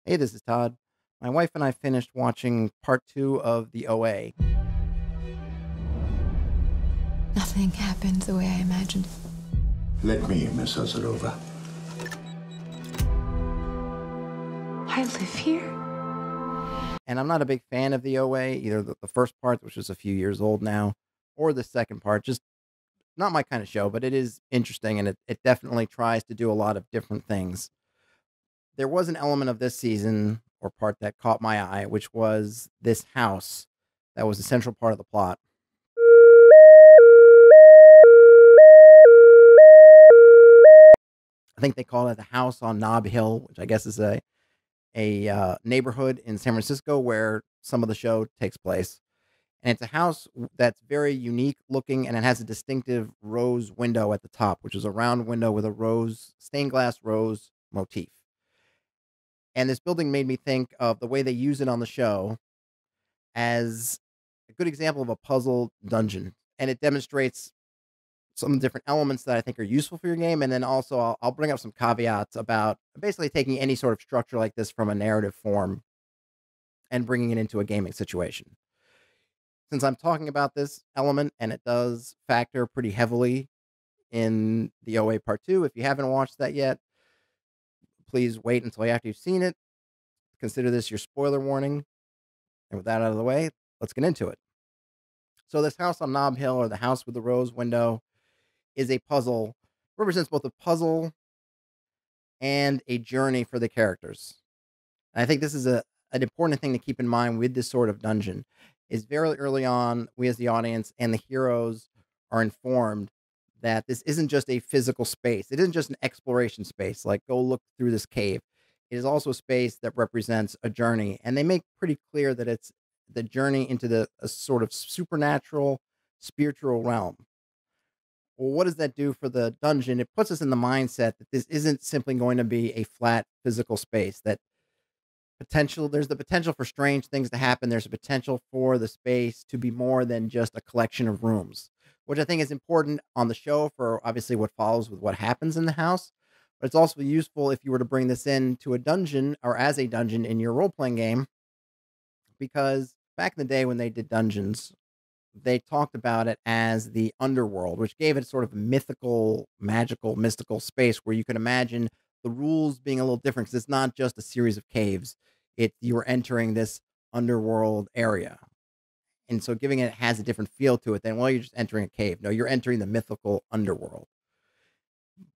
Hey, this is Todd. My wife and I finished watching part two of the OA. Nothing happened the way I imagined. Let me, Miss Ozarova. I live here? And I'm not a big fan of the OA, either the first part, which is a few years old now, or the second part. Just not my kind of show, but it is interesting and it definitely tries to do a lot of different things. There was an element of this season or part that caught my eye, which was this house that was a central part of the plot. I think they call it the house on Nob Hill, which I guess is a neighborhood in San Francisco where some of the show takes place. And it's a house that's very unique looking, and it has a distinctive rose window at the top, which is a round window with a rose, stained glass rose motif. And this building made me think of the way they use it on the show as a good example of a puzzle dungeon. And it demonstrates some different elements that I think are useful for your game. And then also I'll bring up some caveats about basically taking any sort of structure like this from a narrative form and bringing it into a gaming situation. Since I'm talking about this element and it does factor pretty heavily in the OA Part 2, if you haven't watched that yet, please wait until after you've seen it. Consider this your spoiler warning. And with that out of the way, let's get into it. So this house on Nob Hill, or the house with the rose window, is a puzzle, represents both a puzzle and a journey for the characters. And I think this is an important thing to keep in mind with this sort of dungeon. Is very early on, we as the audience and the heroes are informed that this isn't just a physical space. It isn't just an exploration space, like go look through this cave. It is also a space that represents a journey. And they make pretty clear that it's the journey into a sort of supernatural, spiritual realm. Well, what does that do for the dungeon? It puts us in the mindset that this isn't simply going to be a flat physical space, that there's the potential for strange things to happen. There's a potential for the space to be more than just a collection of rooms, which I think is important on the show for obviously what follows with what happens in the house. But it's also useful if you were to bring this into a dungeon or as a dungeon in your role playing game, because back in the day when they did dungeons, they talked about it as the underworld, which gave it sort of mythical, magical, mystical space where you can imagine the rules being a little different because it's not just a series of caves. You're entering this underworld area. And so giving it has a different feel to it than, well, you're just entering a cave. No, you're entering the mythical underworld.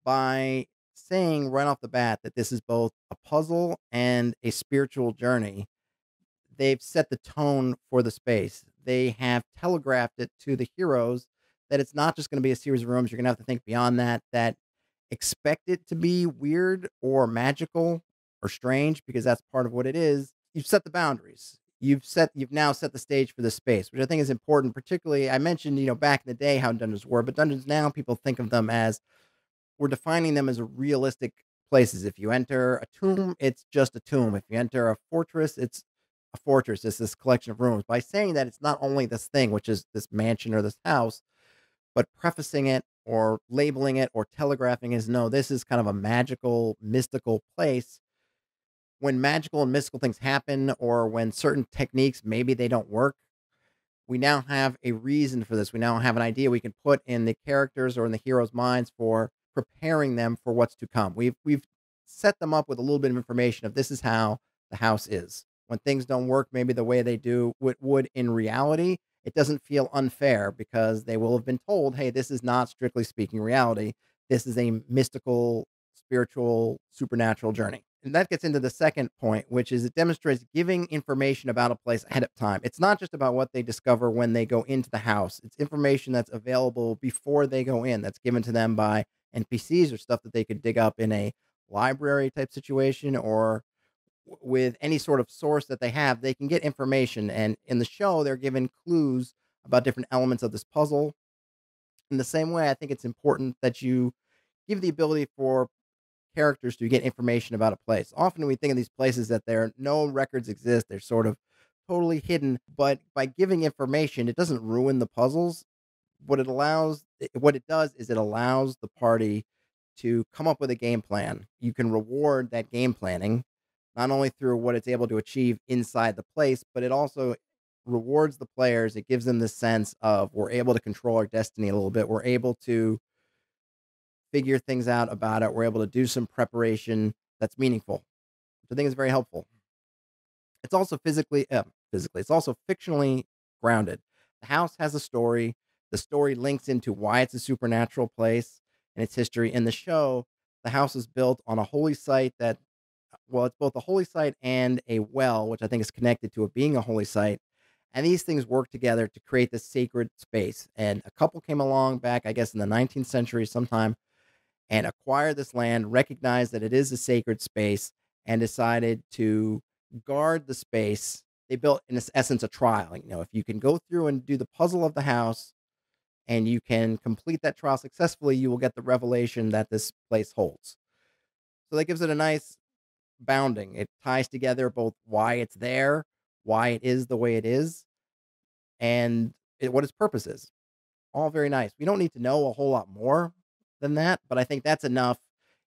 By saying right off the bat that this is both a puzzle and a spiritual journey, they've set the tone for the space. They have telegraphed it to the heroes that it's not just going to be a series of rooms. You're going to have to think beyond that, that expect it to be weird or magical or strange because that's part of what it is. You've set the boundaries. You've now set the stage for the space, which I think is important. Particularly, I mentioned, back in the day how dungeons were, but dungeons now people think of them as we're defining them as realistic places. If you enter a tomb, it's just a tomb. If you enter a fortress, it's a fortress. It's this collection of rooms. By saying that it's not only this thing, which is this mansion or this house, but prefacing it or labeling it or telegraphing is no, this is kind of a magical, mystical place. When magical and mystical things happen, or when certain techniques maybe they don't work, we now have a reason for this. We now have an idea we can put in the characters or in the heroes' minds for preparing them for what's to come. We've set them up with a little bit of information of this is how the house is. When things don't work, maybe the way they do would in reality, it doesn't feel unfair because they will have been told, hey, this is not strictly speaking reality. This is a mystical, spiritual, supernatural journey. And that gets into the second point, which is it demonstrates giving information about a place ahead of time. It's not just about what they discover when they go into the house. It's information that's available before they go in, that's given to them by NPCs or stuff that they could dig up in a library type situation or with any sort of source that they have. They can get information. And in the show, they're given clues about different elements of this puzzle. In the same way, I think it's important that you give the ability for characters to get information about a place. Often we think of these places that there no records exist. They're sort of totally hidden, but by giving information, it doesn't ruin the puzzles. What it does is it allows the party to come up with a game plan. You can reward that game planning, not only through what it's able to achieve inside the place, but it also rewards the players. It gives them this sense of we're able to control our destiny a little bit. We're able to figure things out about it. We're able to do some preparation that's meaningful, which I think is very helpful. It's also it's also fictionally grounded. The house has a story. The story links into why it's a supernatural place and its history. In the show, the house is built on a holy site that, well, it's both a holy site and a well, which I think is connected to it being a holy site. And these things work together to create this sacred space. And a couple came along back, I guess, in the 19th century sometime and acquired this land, recognized that it is a sacred space, and decided to guard the space. They built, in essence, a trial. You know, if you can go through and do the puzzle of the house and you can complete that trial successfully, you will get the revelation that this place holds. So that gives it a nice bounding. It ties together both why it's there, why it is the way it is, and what its purpose is. All very nice. We don't need to know a whole lot more than that, but I think that's enough.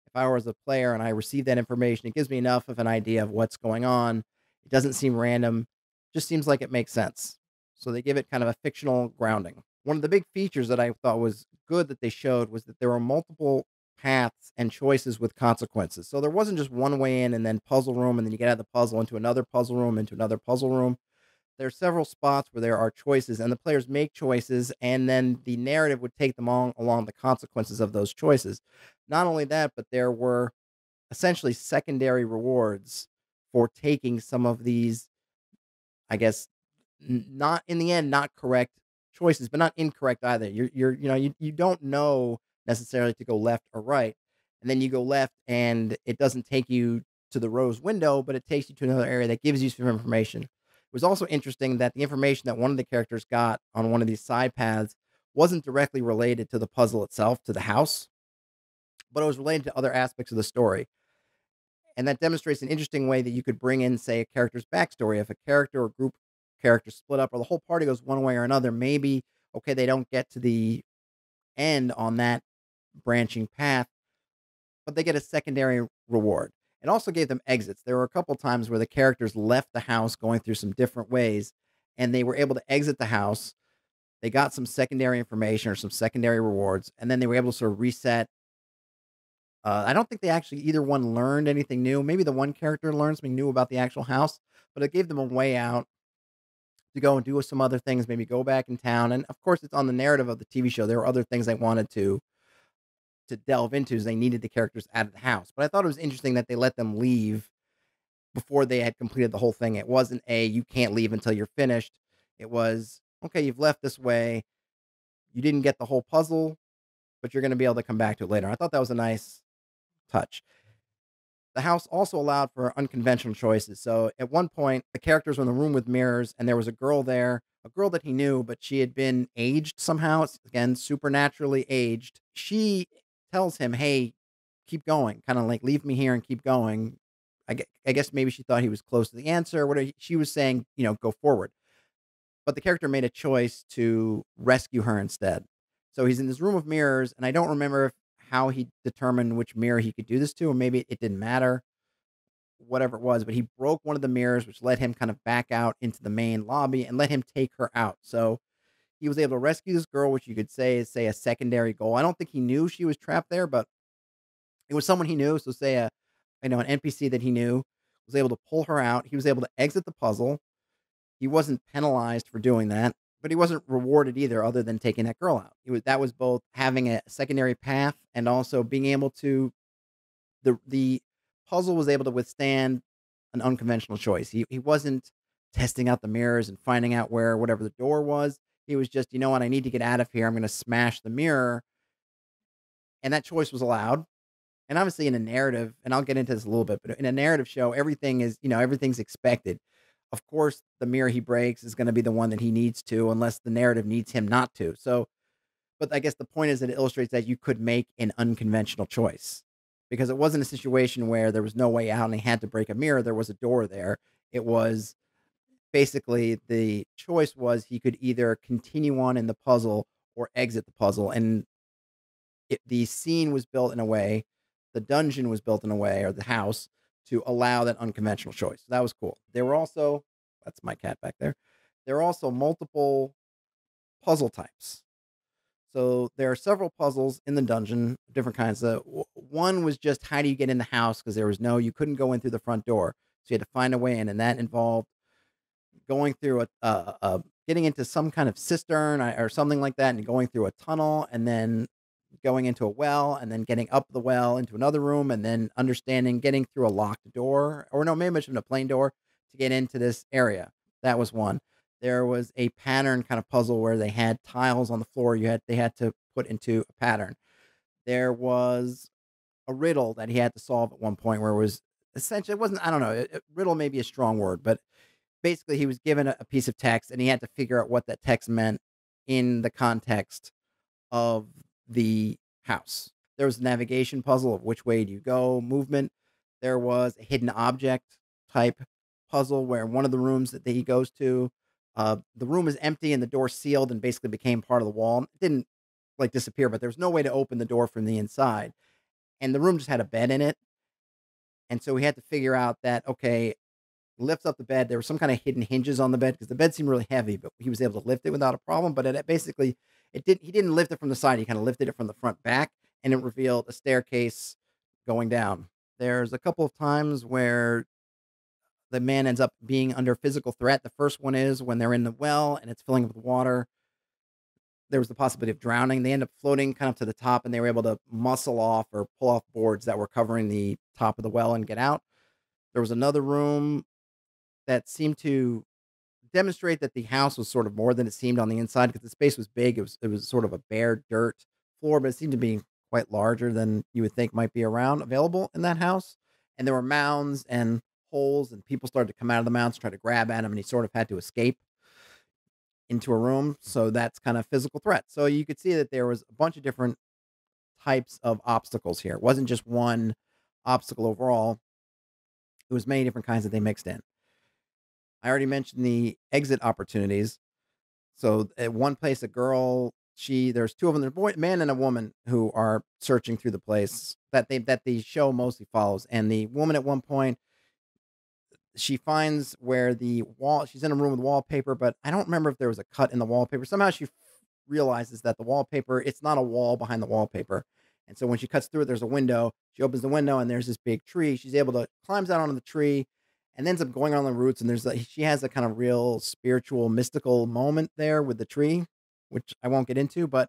If I was a player and I received that information, it gives me enough of an idea of what's going on. It doesn't seem random, just seems like it makes sense. So they give it kind of a fictional grounding. One of the big features that I thought was good that they showed was that there were multiple paths and choices with consequences. So there wasn't just one way in and then puzzle room, and then you get out of the puzzle into another puzzle room, into another puzzle room. There are several spots where there are choices, and the players make choices, and then the narrative would take them along the consequences of those choices. Not only that, but there were essentially secondary rewards for taking some of these, I guess, not in the end, not correct choices, but not incorrect either. You don't know necessarily to go left or right, and then you go left, and it doesn't take you to the rose window, but it takes you to another area that gives you some information. It was also interesting that the information that one of the characters got on one of these side paths wasn't directly related to the puzzle itself, to the house, but it was related to other aspects of the story. And that demonstrates an interesting way that you could bring in, say, a character's backstory. If a character or group of characters split up or the whole party goes one way or another, maybe, okay, they don't get to the end on that branching path, but they get a secondary reward. It also gave them exits. There were a couple times where the characters left the house going through some different ways, and they were able to exit the house. They got some secondary information or some secondary rewards, and then they were able to sort of reset. I don't think they actually either one learned anything new. Maybe the one character learned something new about the actual house, but it gave them a way out to go and do some other things, maybe go back in town. And of course, it's on the narrative of the TV show. There were other things they wanted to delve into as they needed the characters out of the house. But I thought it was interesting that they let them leave before they had completed the whole thing. It wasn't you can't leave until you're finished. It was, okay, you've left this way. You didn't get the whole puzzle, but you're going to be able to come back to it later. I thought that was a nice touch. The house also allowed for unconventional choices. So at one point, the characters were in the room with mirrors, and there was a girl there, a girl that he knew, but she had been aged somehow. Again, supernaturally aged. She tells him, hey, keep going, kind of like leave me here and keep going. I guess maybe she thought he was close to the answer. Whatever she was saying, go forward. But the character made a choice to rescue her instead. So he's in this room of mirrors, and I don't remember how he determined which mirror he could do this to, or maybe it didn't matter, whatever it was, but he broke one of the mirrors, which let him kind of back out into the main lobby and let him take her out. So he was able to rescue this girl, which you could say is, a secondary goal. I don't think he knew she was trapped there, but it was someone he knew. So say an NPC that he knew was able to pull her out. He was able to exit the puzzle. He wasn't penalized for doing that, but he wasn't rewarded either, other than taking that girl out. That was both having a secondary path and also being able to the puzzle was able to withstand an unconventional choice. He wasn't testing out the mirrors and finding out where whatever the door was. He was just, you know what, I need to get out of here. I'm going to smash the mirror, and that choice was allowed. And obviously, in a narrative, and I'll get into this a little bit, but in a narrative show, everything's expected. Of course, the mirror he breaks is going to be the one that he needs to, unless the narrative needs him not to. So, but I guess the point is that it illustrates that you could make an unconventional choice, because it wasn't a situation where there was no way out and he had to break a mirror. There was a door there. It was basically the choice was he could either continue on in the puzzle or exit the puzzle. And the scene was built in a way, the dungeon was built in a way, or the house to allow that unconventional choice. That was cool. There were also, that's my cat back there. There are also multiple puzzle types. So there are several puzzles in the dungeon, different kinds. One was just how do you get in the house because you couldn't go in through the front door, so you had to find a way in, and that involved going through getting into some kind of cistern or something like that, and going through a tunnel, and then going into a well, and then getting up the well into another room, and then getting through a locked door, or no, maybe it's a plain door to get into this area. That was one. There was a pattern kind of puzzle where they had tiles on the floor. They had to put into a pattern. There was a riddle that he had to solve at one point where it was essentially, it wasn't, I don't know, riddle may be a strong word, but basically he was given a piece of text and he had to figure out what that text meant in the context of the house. There was a navigation puzzle of which way do you go, movement. There was a hidden object type puzzle where one of the rooms that he goes to, the room is empty and the door sealed and basically became part of the wall. It didn't like disappear, but there was no way to open the door from the inside. And the room just had a bed in it. And so we had to figure out that, okay, lifts up the bed. There were some kind of hidden hinges on the bed because the bed seemed really heavy, but he was able to lift it without a problem. But he didn't lift it from the side. He kind of lifted it from the front back, and it revealed a staircase going down. There's a couple of times where the man ends up being under physical threat. The first one is when they're in the well and it's filling with water. There was the possibility of drowning. They end up floating kind of to the top, and they were able to muscle off or pull off boards that were covering the top of the well and get out. There was another room that seemed to demonstrate that the house was sort of more than it seemed on the inside because the space was big. It was sort of a bare dirt floor, but it seemed to be quite larger than you would think might be available in that house. And there were mounds and holes, and people started to come out of the mounds, try to grab at him, and he sort of had to escape into a room. So that's kind of physical threat. So you could see that there was a bunch of different types of obstacles here. It wasn't just one obstacle overall. It was many different kinds that they mixed in. I already mentioned the exit opportunities. So at one place, there's two of them, there's a man and a woman who are searching through the place that the show mostly follows. And the woman at one point, she finds where she's in a room with wallpaper, but I don't remember if there was a cut in the wallpaper. Somehow she realizes that the wallpaper, it's not a wall behind the wallpaper. And so when she cuts through it, there's a window. She opens the window and there's this big tree. She's able to climbs out onto the tree and ends up going on the roots. And she has a kind of real spiritual, mystical moment there with the tree, which I won't get into, but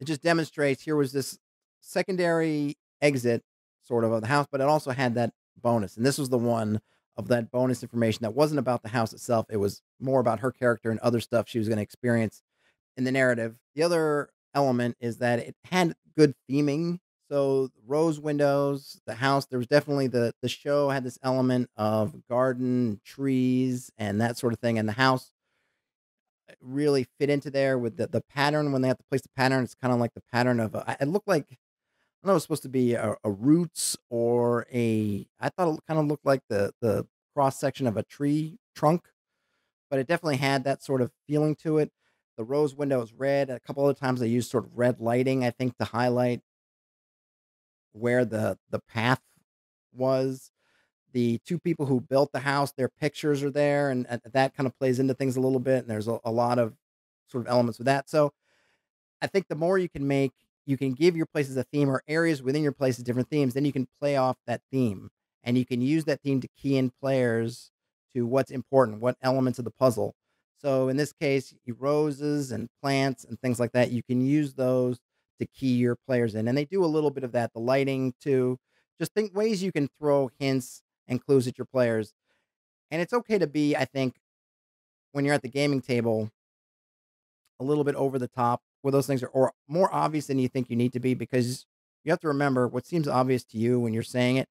it just demonstrates here was this secondary exit sort of the house, but it also had that bonus. And this was the one of that bonus information that wasn't about the house itself. It was more about her character and other stuff she was going to experience in the narrative. The other element is that it had good theming. So rose windows, the house, there was definitely the show had this element of garden, trees, and that sort of thing. And the house really fit into there with the pattern. When they have to place the pattern, it's kind of like the pattern of, it looked like, I don't know, it was supposed to be a roots I thought it kind of looked like the cross section of a tree trunk, but it definitely had that sort of feeling to it. The rose window is red. A couple other times they used sort of red lighting, I think, to highlight where the path was. The two people who built the house, their pictures are there, and that kind of plays into things a little bit. And there's a lot of sort of elements with that. So I think the more you can give your places a theme or areas within your places different themes, then you can play off that theme and you can use that theme to key in players to what's important, what elements of the puzzle. So in this case, roses and plants and things like that, you can use those to key your players in. And they do a little bit of that, the lighting too. Just think ways you can throw hints and clues at your players. And it's okay to be, I think, when you're at the gaming table, a little bit over the top where those things are, or more obvious than you think you need to be, because you have to remember what seems obvious to you when you're saying it,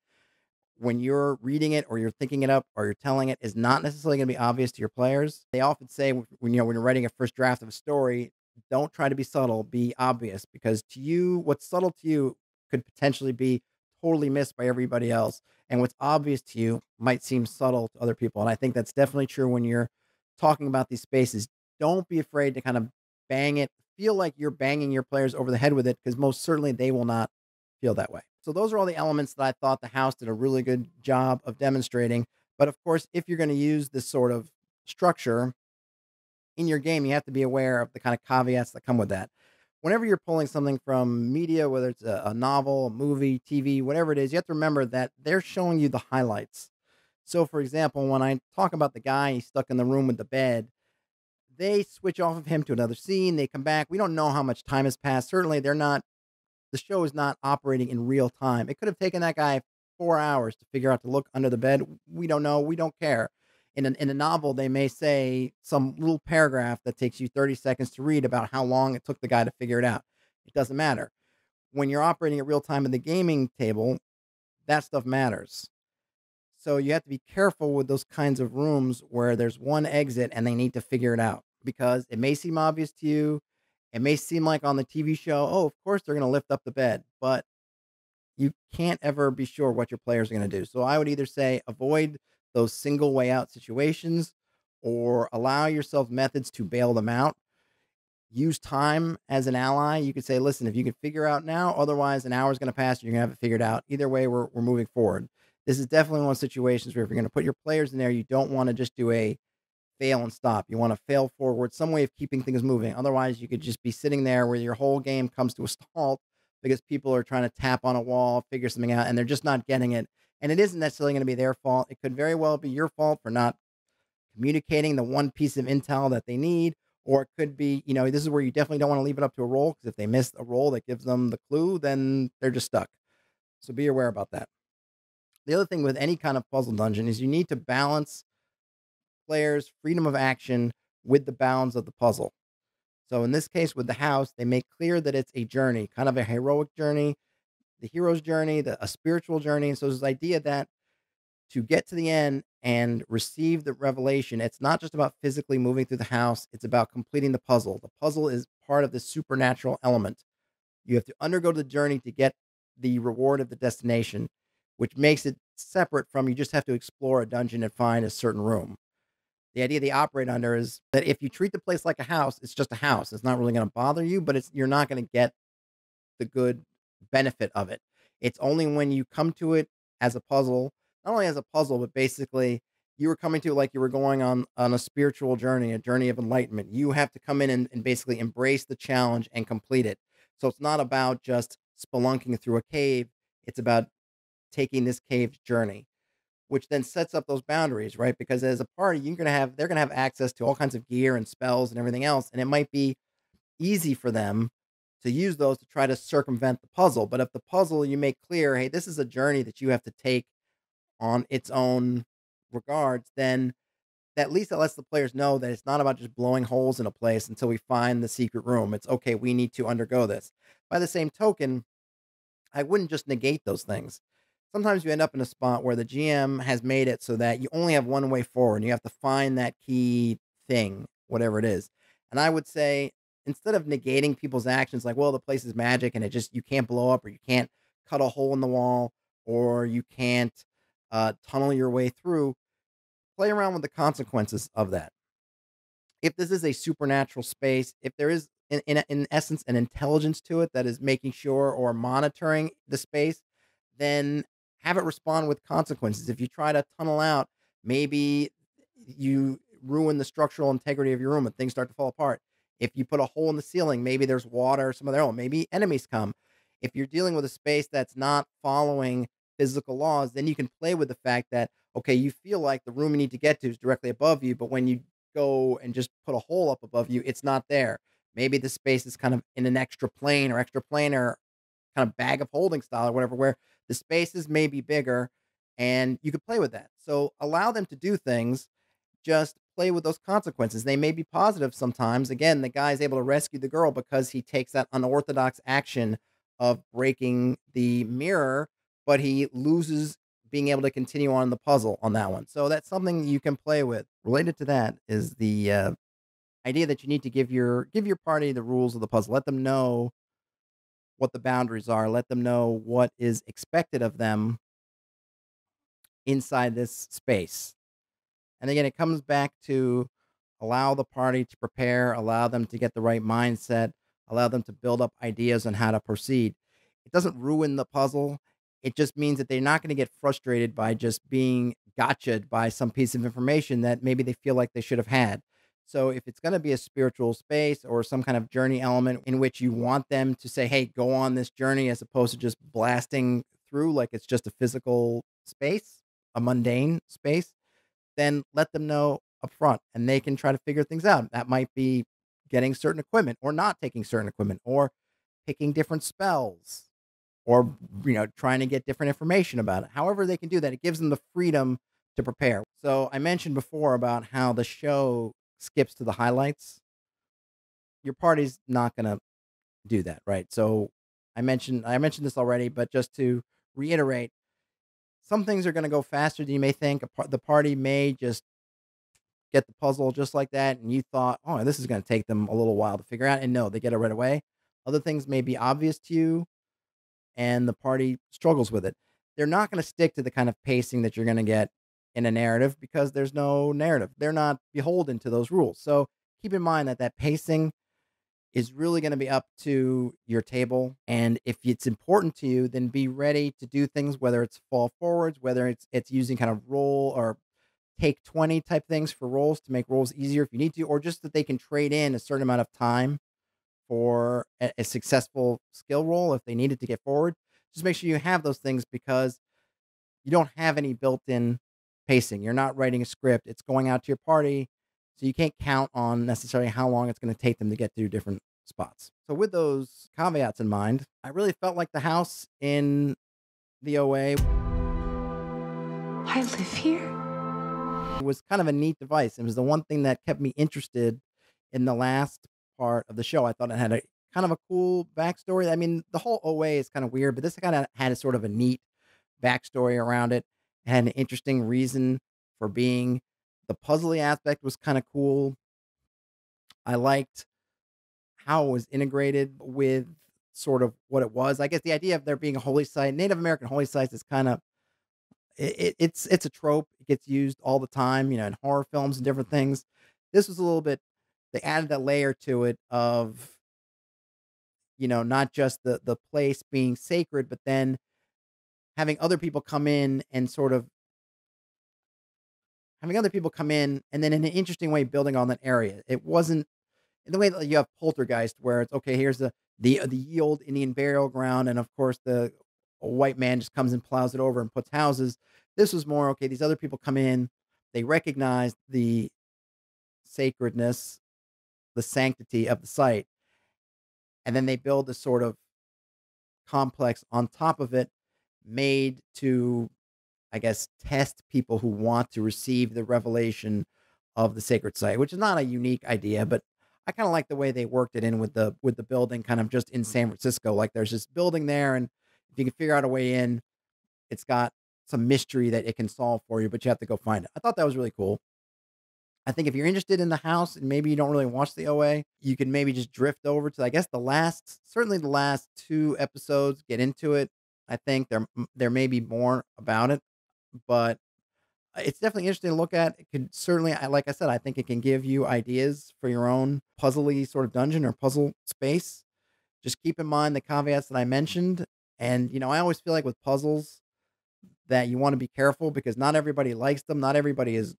when you're reading it or you're thinking it up or you're telling it, is not necessarily going to be obvious to your players. They often say when you're writing a first draft of a story, don't try to be subtle, be obvious, because to you, what's subtle to you could potentially be totally missed by everybody else. And what's obvious to you might seem subtle to other people. And I think that's definitely true when you're talking about these spaces. Don't be afraid to kind of bang it. Feel like you're banging your players over the head with it, because most certainly they will not feel that way. So those are all the elements that I thought the house did a really good job of demonstrating. But of course, if you're going to use this sort of structure in your game, you have to be aware of the kind of caveats that come with that. Whenever you're pulling something from media, whether it's a novel, a movie, TV, whatever it is, you have to remember that they're showing you the highlights. So, for example, when I talk about the guy he's stuck in the room with the bed, they switch off of him to another scene. They come back. We don't know how much time has passed. Certainly, the show is not operating in real time. It could have taken that guy 4 hours to figure out to look under the bed. We don't know. We don't care. In a novel, they may say some little paragraph that takes you 30 seconds to read about how long it took the guy to figure it out. It doesn't matter. When you're operating at real time in the gaming table, that stuff matters. So you have to be careful with those kinds of rooms where there's one exit and they need to figure it out because it may seem obvious to you. It may seem like on the TV show, oh, of course they're going to lift up the bed, but you can't ever be sure what your players are going to do. So I would either say avoid those single way out situations or allow yourself methods to bail them out. Use time as an ally. You could say, listen, if you can figure out now, otherwise an hour is going to pass, you're going to have it figured out. Either way, we're moving forward. This is definitely one of those situations where if you're going to put your players in there, you don't want to just do a fail and stop. You want to fail forward, some way of keeping things moving. Otherwise, you could just be sitting there where your whole game comes to a halt because people are trying to tap on a wall, figure something out, and they're just not getting it. And it isn't necessarily going to be their fault. It could very well be your fault for not communicating the one piece of intel that they need. Or it could be, this is where you definitely don't want to leave it up to a roll because if they miss a roll that gives them the clue, then they're just stuck. So be aware about that. The other thing with any kind of puzzle dungeon is you need to balance players' freedom of action with the bounds of the puzzle. So in this case, with the house, they make clear that it's a journey, kind of a heroic journey, the hero's journey, a spiritual journey. So there's this idea that to get to the end and receive the revelation, it's not just about physically moving through the house. It's about completing the puzzle. The puzzle is part of the supernatural element. You have to undergo the journey to get the reward of the destination, which makes it separate from you just have to explore a dungeon and find a certain room. The idea they operate under is that if you treat the place like a house, it's just a house. It's not really going to bother you, but you're not going to get the good benefit of it. It's only when you come to it as a puzzle, not only as a puzzle, but basically you were coming to it like you were going on a spiritual journey, a journey of enlightenment. You have to come in and basically embrace the challenge and complete it. So it's not about just spelunking through a cave. It's about taking this cave's journey, which then sets up those boundaries, right? Because as a party, they're gonna have access to all kinds of gear and spells and everything else, and it might be easy for them to use those to try to circumvent the puzzle. But if the puzzle you make clear, hey, this is a journey that you have to take on its own regards, then at least that lets the players know that it's not about just blowing holes in a place until we find the secret room. It's okay, we need to undergo this. By the same token, I wouldn't just negate those things. Sometimes you end up in a spot where the GM has made it so that you only have one way forward and you have to find that key thing, whatever it is. And I would say, instead of negating people's actions, like, well, the place is magic and you can't blow up or you can't cut a hole in the wall or you can't tunnel your way through, play around with the consequences of that. If this is a supernatural space, if there is, in essence, an intelligence to it that is making sure or monitoring the space, then have it respond with consequences. If you try to tunnel out, maybe you ruin the structural integrity of your room and things start to fall apart. If you put a hole in the ceiling, maybe there's water or some of their own. Maybe enemies come. If you're dealing with a space that's not following physical laws, then you can play with the fact that, okay, you feel like the room you need to get to is directly above you, but when you go and just put a hole up above you, it's not there. Maybe the space is kind of in an extra plane or extra planar kind of bag of holding style or whatever, where the spaces may be bigger and you could play with that. So allow them to do things, just play with those consequences. They may be positive sometimes. Again, the guy's able to rescue the girl because he takes that unorthodox action of breaking the mirror, but he loses being able to continue on the puzzle on that one. So that's something you can play with. Related to that is the idea that you need to give your party the rules of the puzzle. Let them know what the boundaries are. Let them know what is expected of them inside this space. And again, it comes back to allow the party to prepare, allow them to get the right mindset, allow them to build up ideas on how to proceed. It doesn't ruin the puzzle. It just means that they're not going to get frustrated by just being gotcha'd by some piece of information that maybe they feel like they should have had. So if it's going to be a spiritual space or some kind of journey element in which you want them to say, "Hey, go on this journey," as opposed to just blasting through like it's just a physical space, a mundane space, then let them know up front and they can try to figure things out. That might be getting certain equipment or not taking certain equipment or picking different spells or trying to get different information about it. However they can do that, it gives them the freedom to prepare. So I mentioned before about how the show skips to the highlights. Your party's not going to do that, right? So I mentioned this already, but just to reiterate, some things are going to go faster than you may think. The party may just get the puzzle just like that, and you thought, "Oh, this is going to take them a little while to figure out," and no, they get it right away. Other things may be obvious to you, and the party struggles with it. They're not going to stick to the kind of pacing that you're going to get in a narrative because there's no narrative. They're not beholden to those rules. So keep in mind that pacing is really going to be up to your table. And if it's important to you, then be ready to do things, whether it's fall forwards, whether it's using kind of roll or take 20 type things for rolls to make rolls easier if you need to, or just that they can trade in a certain amount of time for a successful skill roll if they needed to get forward. Just make sure you have those things because you don't have any built-in pacing. You're not writing a script. It's going out to your party. So you can't count on necessarily how long it's going to take them to get to different spots. So with those caveats in mind, I really felt like the house in the OA I live here. was kind of a neat device. It was the one thing that kept me interested in the last part of the show. I thought it had a kind of a cool backstory. I mean, the whole OA is kind of weird, but this kind of had a sort of a neat backstory around it. It had an interesting reason for being. The puzzly aspect was kind of cool. I liked how it was integrated with sort of what it was. I guess the idea of there being a holy site, Native American holy sites, is kind of it's a trope. It gets used all the time, in horror films and different things. This was a little bit. They added that layer to it of not just the place being sacred, but then having other people come in and sort of having other people come in and then in an interesting way building on that area. It wasn't in the way that you have Poltergeist, where it's okay. Here's the ye old Indian burial ground, and of course the a white man just comes and plows it over and puts houses. This was more okay. These other people come in, they recognize the sacredness, the sanctity of the site, and then they build this sort of complex on top of it, made to, I guess, test people who want to receive the revelation of the sacred site, which is not a unique idea, but I kind of like the way they worked it in with the building kind of just in San Francisco. Like there's this building there, and if you can figure out a way in, it's got some mystery that it can solve for you, but you have to go find it. I thought that was really cool. I think if you're interested in the house and maybe you don't really watch the OA, you can maybe just drift over to, I guess, certainly the last two episodes, get into it. I think there may be more about it, but it's definitely interesting to look at. It could certainly, like I said, I think it can give you ideas for your own puzzly sort of dungeon or puzzle space. Just keep in mind the caveats that I mentioned. And, I always feel like with puzzles that you want to be careful because not everybody likes them. Not everybody is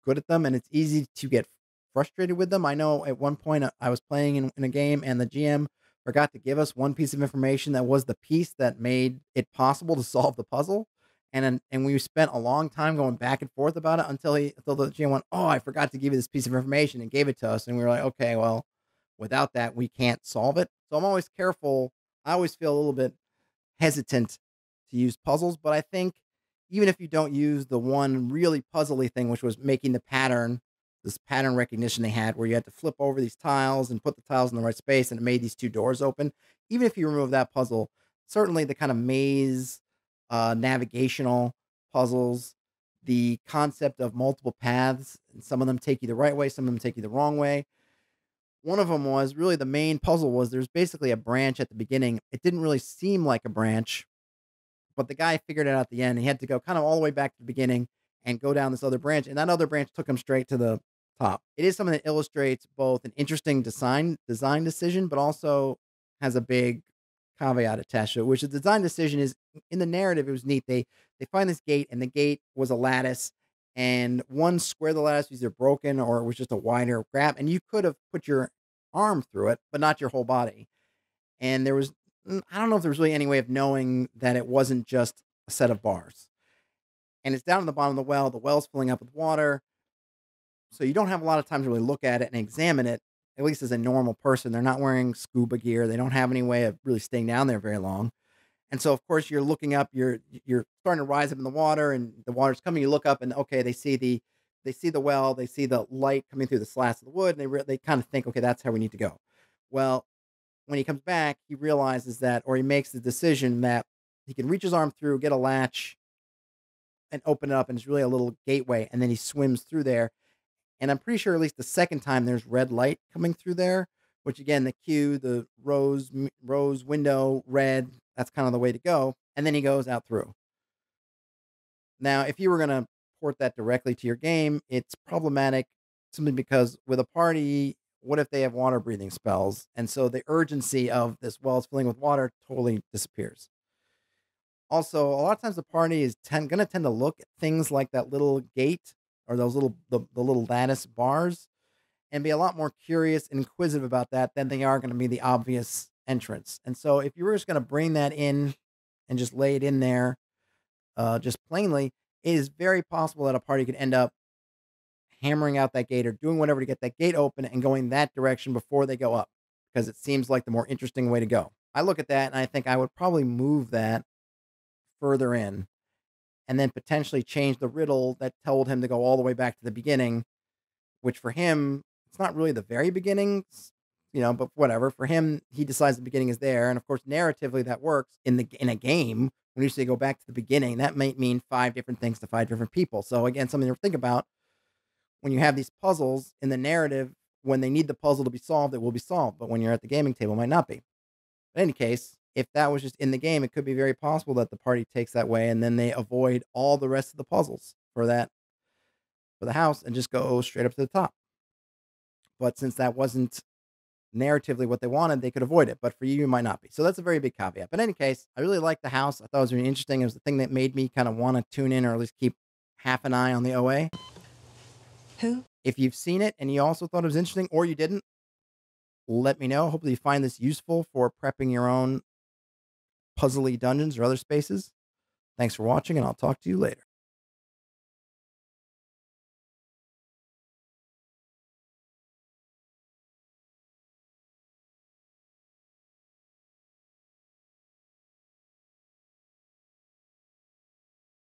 good at them. And it's easy to get frustrated with them. I know at one point I was playing in a game and the GM forgot to give us one piece of information that was the piece that made it possible to solve the puzzle. And we spent a long time going back and forth about it until the GM went, "Oh, I forgot to give you this piece of information," and gave it to us. And we were like, "Okay, well, without that, we can't solve it." So I'm always careful. I always feel a little bit hesitant to use puzzles, but I think even if you don't use the one really puzzly thing, which was making the pattern, this pattern recognition they had where you had to flip over these tiles and put the tiles in the right space and it made these two doors open. Even if you remove that puzzle, certainly the kind of maze, navigational puzzles, the concept of multiple paths, and some of them take you the right way, some of them take you the wrong way. One of them was really the main puzzle was there's basically a branch at the beginning. It didn't really seem like a branch, but the guy figured it out at the end. He had to go kind of all the way back to the beginning and go down this other branch, and that other branch took him straight to the top. It is something that illustrates both an interesting design decision, but also has a big caveat attached to it, which the design decision is in the narrative. It was neat. They find this gate, and the gate was a lattice, and one square of the lattice was either broken or it was just a wider grab, and you could have put your arm through it, but not your whole body. And there was, I don't know if there was really any way of knowing that it wasn't just a set of bars. And it's down in the bottom of the well. The well's filling up with water. So you don't have a lot of time to really look at it and examine it, at least as a normal person. They're not wearing scuba gear. They don't have any way of really staying down there very long. And so, of course, you're looking up, you're starting to rise up in the water, and the water's coming. You look up, and okay, they see the well, they see the light coming through the slats of the wood, and they kind of think, okay, that's how we need to go. Well, when he comes back, he realizes that, or he makes the decision that he can reach his arm through, get a latch, and open it up, and it's really a little gateway, and then he swims through there. And I'm pretty sure at least the second time there's red light coming through there, which again, the cue, the rose window, red, that's kind of the way to go. And then he goes out through. Now, if you were going to port that directly to your game, it's problematic simply because with a party, what if they have water breathing spells? And so the urgency of this well is filling with water totally disappears. Also, a lot of times the party is going to tend to look at things like that little gate or those the little lattice bars and be a lot more curious and inquisitive about that than they are going to be the obvious entrance. And so if you were just going to bring that in and just lay it in there just plainly, it is very possible that a party could end up hammering out that gate or doing whatever to get that gate open and going that direction before they go up, because it seems like the more interesting way to go. I look at that and I think I would probably move that further in and then potentially change the riddle that told him to go all the way back to the beginning, which for him, it's not really the very beginning, but whatever. For him, he decides the beginning is there. And of course, narratively, that works in a game. When you say go back to the beginning, that might mean 5 different things to 5 different people. So again, something to think about when you have these puzzles in the narrative. When they need the puzzle to be solved, it will be solved. But when you're at the gaming table, it might not be. But in any case, if that was just in the game, it could be very possible that the party takes that way and then they avoid all the rest of the puzzles for the house and just go straight up to the top. But since that wasn't narratively what they wanted, they could avoid it. But for you, you might not be. So that's a very big caveat. But in any case, I really liked the house. I thought it was really interesting. It was the thing that made me kind of want to tune in or at least keep half an eye on the OA. Who? If you've seen it and you also thought it was interesting or you didn't, let me know. Hopefully you find this useful for prepping your own puzzly dungeons or other spaces. Thanks for watching, and I'll talk to you later.